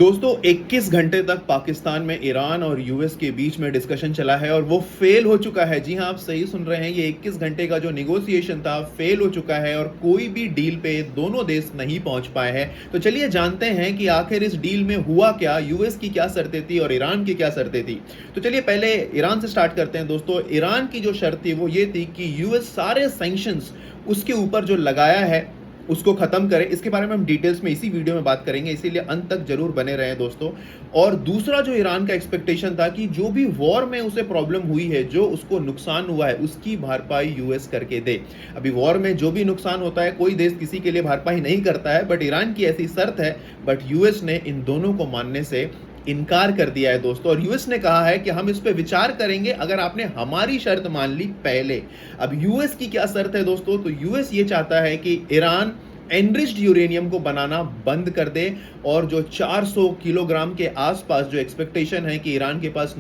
दोस्तों 21 घंटे तक पाकिस्तान में ईरान और यूएस के बीच में डिस्कशन चला है और वो फेल हो चुका है। जी हाँ, आप सही सुन रहे हैं। ये 21 घंटे का जो निगोशिएशन था फेल हो चुका है और कोई भी डील पे दोनों देश नहीं पहुंच पाए हैं। तो चलिए जानते हैं कि आखिर इस डील में हुआ क्या, यूएस की क्या शर्तें थी और ईरान की क्या शर्तें थी। तो चलिए पहले ईरान से स्टार्ट करते हैं। दोस्तों ईरान की जो शर्त थी वो ये थी कि यूएस सारे सैंक्शंस उसके ऊपर जो लगाया है उसको खत्म करें। इसके बारे में हम डिटेल्स में इसी वीडियो में बात करेंगे, इसीलिए अंत तक जरूर बने रहें दोस्तों। और दूसरा जो ईरान का एक्सपेक्टेशन था कि जो भी वॉर में उसे प्रॉब्लम हुई है, जो उसको नुकसान हुआ है, उसकी भरपाई यूएस करके दे। अभी वॉर में जो भी नुकसान होता है कोई देश किसी के लिए भरपाई नहीं करता है, बट ईरान की ऐसी शर्त है। बट यूएस ने इन दोनों को मानने से इनकार कर दिया है दोस्तों। और यूएस ने कहा है कि हम इस पे विचार करेंगे अगर आपने हमारी शर्त मान ली पहले। अब यूएस की क्या शर्त है दोस्तों? तो यूएस ये चाहता है कि ईरान एनरिच्ड यूरेनियम को बनाना बंद कर दे और जो 400 किलोग्राम के आसपास जो एक्सपेक्टेशन है कि ईरान के पास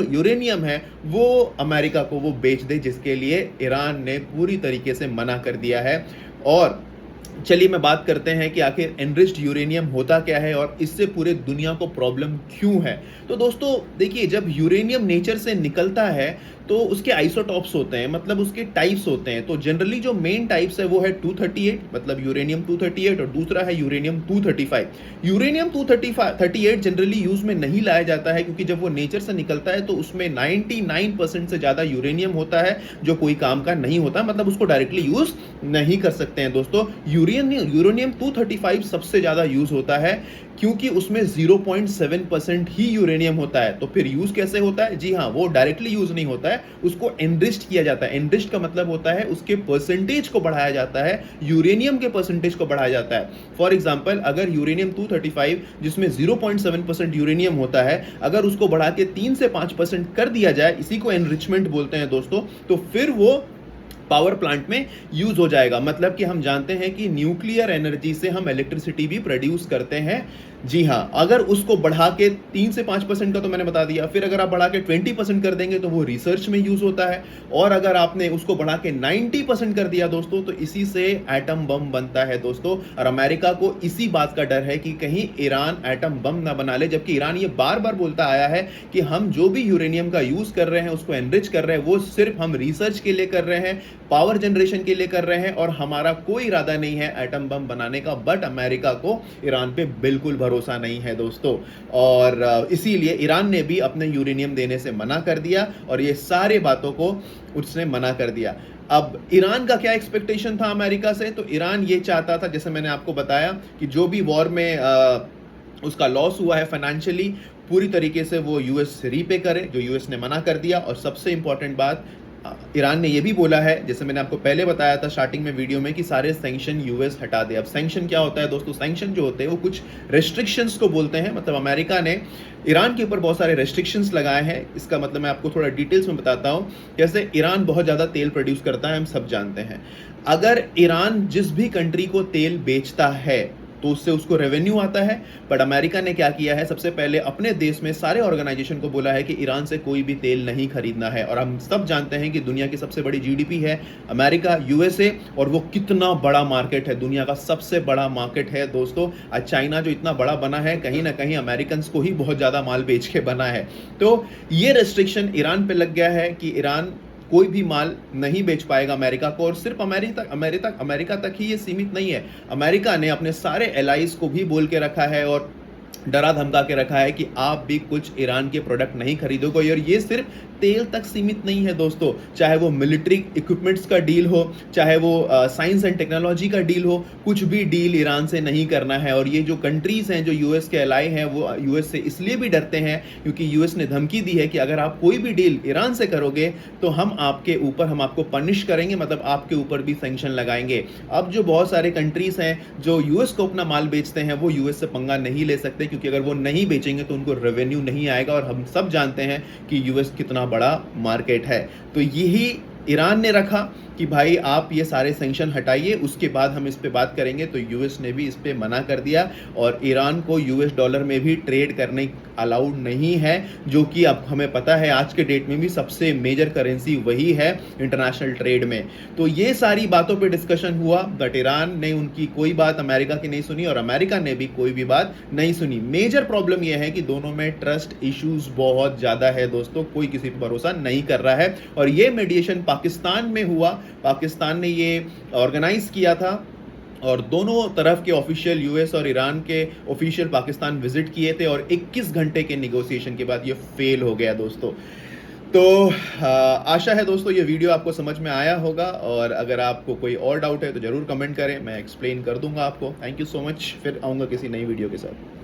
यूरेनियम है, वो अमेरिका को वो बेच दे, जिसके लिए ईरान ने पूरी तरीके से मना कर दिया है। और चलिए मैं बात करते हैं कि आखिर एनरिच्ड यूरेनियम होता क्या है और इससे पूरे दुनिया को प्रॉब्लम क्यों है। तो दोस्तों देखिए, जब यूरेनियम नेचर से निकलता है तो उसके आइसोटॉप्स होते हैं, मतलब उसके टाइप्स होते हैं। तो जनरली जो मेन टाइप्स है वो है 238, मतलब यूरेनियम 238, और दूसरा है यूरेनियम 235। यूरेनियम 238 जनरली यूज में नहीं लाया जाता है क्योंकि जब वो नेचर से निकलता है तो उसमें 99% से ज्यादा यूरेनियम होता है जो कोई काम का नहीं होता, मतलब उसको डायरेक्टली यूज नहीं कर सकते हैं दोस्तों। यूरेनियम 235 सबसे ज्यादा यूज होता है क्योंकि उसमें 0.7% ही यूरेनियम होता है। तो फिर यूज कैसे होता है? जी हाँ, वो डायरेक्टली यूज नहीं होता है, उसको एनरिच्ड किया जाता है। एनरिच्ड का मतलब होता है उसके परसेंटेज को बढ़ाया जाता है, यूरेनियम के परसेंटेज को बढ़ाया जाता है। फॉर एग्जांपल, अगर यूरेनियम 235 जिसमें 0.7% यूरेनियम होता है, अगर उसको बढ़ा के 3 से 5% कर दिया जाए, इसी को एनरिचमेंट बोलते हैं दोस्तों, तो फिर वो पावर प्लांट में यूज हो जाएगा। मतलब कि हम जानते हैं कि न्यूक्लियर एनर्जी से हम इलेक्ट्रिसिटी भी प्रोड्यूस करते हैं। जी हाँ, अगर उसको बढ़ा के 3 से 5% का तो मैंने बता दिया, फिर अगर आप बढ़ा के 20% कर देंगे तो वो रिसर्च में यूज होता है। और अगर आपने उसको बढ़ा के 90% कर दिया दोस्तों, तो इसी से एटम बम बनता है दोस्तों। और अमेरिका को इसी बात का डर है कि कहीं ईरान एटम बम ना बना ले, जबकि ईरान ये बार बार बोलता आया है कि हम जो भी यूरेनियम का यूज कर रहे हैं, उसको एनरिच कर रहे हैं, वो सिर्फ हम रिसर्च के लिए कर रहे हैं, पावर जनरेशन के लिए कर रहे हैं, और हमारा कोई इरादा नहीं है एटम बम बनाने का। बट अमेरिका को ईरान पे बिल्कुल भरोसा नहीं है दोस्तों, और इसीलिए ईरान ने भी अपने यूरेनियम देने से मना कर दिया और ये सारे बातों को उसने मना कर दिया। अब ईरान का क्या एक्सपेक्टेशन था अमेरिका से? तो ईरान ये चाहता था, जैसे मैंने आपको बताया, कि जो भी वॉर में उसका लॉस हुआ है फाइनेंशियली, पूरी तरीके से वो यूएस रीपे करे, जो यूएस ने मना कर दिया। और सबसे इंपॉर्टेंट बात, ईरान ने यह भी बोला है, जैसे मैंने आपको पहले बताया था स्टार्टिंग में वीडियो में, कि सारे सैंक्शन यूएस हटा दे। अब सैंक्शन क्या होता है दोस्तों? सैंक्शन जो होते हैं वो कुछ रेस्ट्रिक्शंस को बोलते हैं। मतलब अमेरिका ने ईरान के ऊपर बहुत सारे रेस्ट्रिक्शंस लगाए हैं। इसका मतलब मैं आपको थोड़ा डिटेल्स में बताता हूं। जैसे ईरान बहुत ज़्यादा तेल प्रोड्यूस करता है, हम सब जानते हैं। अगर ईरान जिस भी कंट्री को तेल बेचता है तो उससे उसको रेवेन्यू आता है। बट अमेरिका ने क्या किया है, सबसे पहले अपने देश में सारे ऑर्गेनाइजेशन को बोला है कि ईरान से कोई भी तेल नहीं खरीदना है। और हम सब जानते हैं कि दुनिया की सबसे बड़ी जीडीपी है अमेरिका, यूएसए, और वो कितना बड़ा मार्केट है, दुनिया का सबसे बड़ा मार्केट है दोस्तों। आज चाइना जो इतना बड़ा बना है, कहीं ना कहीं अमेरिकन को ही बहुत ज़्यादा माल बेच के बना है। तो ये रेस्ट्रिक्शन ईरान पे लग गया है कि ईरान कोई भी माल नहीं बेच पाएगा अमेरिका को। और सिर्फ अमेरिका तक ही ये सीमित नहीं है। अमेरिका ने अपने सारे एलाइज को भी बोल के रखा है और डरा धमका के रखा है कि आप भी कुछ ईरान के प्रोडक्ट नहीं खरीदोगे। और ये सिर्फ तेल तक सीमित नहीं है दोस्तों, चाहे वो मिलिट्री इक्विपमेंट्स का डील हो, चाहे वो साइंस एंड टेक्नोलॉजी का डील हो, कुछ भी डील ईरान से नहीं करना है। और ये जो कंट्रीज हैं जो यूएस के एलाई हैं, वो यूएस से इसलिए भी डरते हैं क्योंकि यूएस ने धमकी दी है कि अगर आप कोई भी डील ईरान से करोगे तो हम आपको पनिश करेंगे, मतलब आपके ऊपर भी सैंक्शन लगाएंगे। अब जो बहुत सारे कंट्रीज हैं जो यूएस को अपना माल बेचते हैं, वो यूएस से पंगा नहीं ले सकते, क्योंकि अगर वो नहीं बेचेंगे तो उनको रेवेन्यू नहीं आएगा। और हम सब जानते हैं कि यूएस कितना बड़ा मार्केट है। तो यही ईरान ने रखा कि भाई आप ये सारे सैंक्शन हटाइए, उसके बाद हम इस पे बात करेंगे। तो यूएस ने भी इस पे मना कर दिया और ईरान को यूएस डॉलर में भी ट्रेड करने अलाउड नहीं है, जो कि अब हमें पता है आज के डेट में भी सबसे मेजर करेंसी वही है इंटरनेशनल ट्रेड में। तो ये सारी बातों पे डिस्कशन हुआ, बट ईरान ने उनकी कोई बात अमेरिका की नहीं सुनी और अमेरिका ने भी कोई भी बात नहीं सुनी। मेजर प्रॉब्लम यह है कि दोनों में ट्रस्ट इश्यूज बहुत ज्यादा है दोस्तों, कोई किसी पर भरोसा नहीं कर रहा है। और ये मीडिएशन पाकिस्तान में हुआ, पाकिस्तान ने ये ऑर्गेनाइज किया था और दोनों तरफ के ऑफिशियल यूएस और ईरान के ऑफिशियल पाकिस्तान विजिट किए थे और 21 घंटे के नेगोशिएशन के बाद ये फेल हो गया दोस्तों। तो आशा है दोस्तों ये वीडियो आपको समझ में आया होगा, और अगर आपको कोई और डाउट है तो जरूर कमेंट करें, मैं एक्सप्लेन कर दूंगा आपको। थैंक यू सो मच, फिर आऊँगा किसी नई वीडियो के साथ।